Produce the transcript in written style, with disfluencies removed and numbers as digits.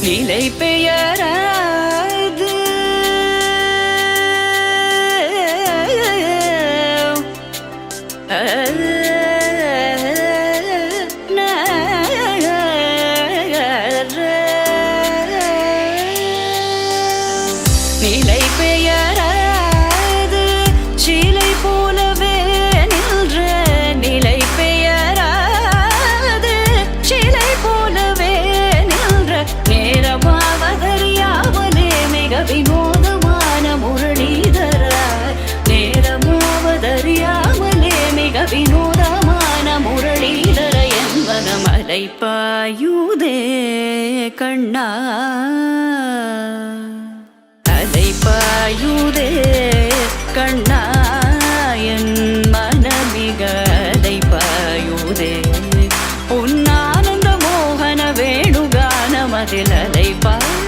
நிலை பெயராது நிலை பெயராது சிலை போலவே நின்ற நிலை பெயராது சிலை போலவே நின்ற நேரமாவதறியாமலே மிக வினோதமான முரளிதரா நேரமாவதறியாமலே மிக வினோதமான முரளிதர என்பன மலை பாயுதே கண்ணா பாயுதே கண்ணா என் மனமிக அதை பாயுதே உன்னானந்த மோகன வேணுகானமதில் அலை பாயுதே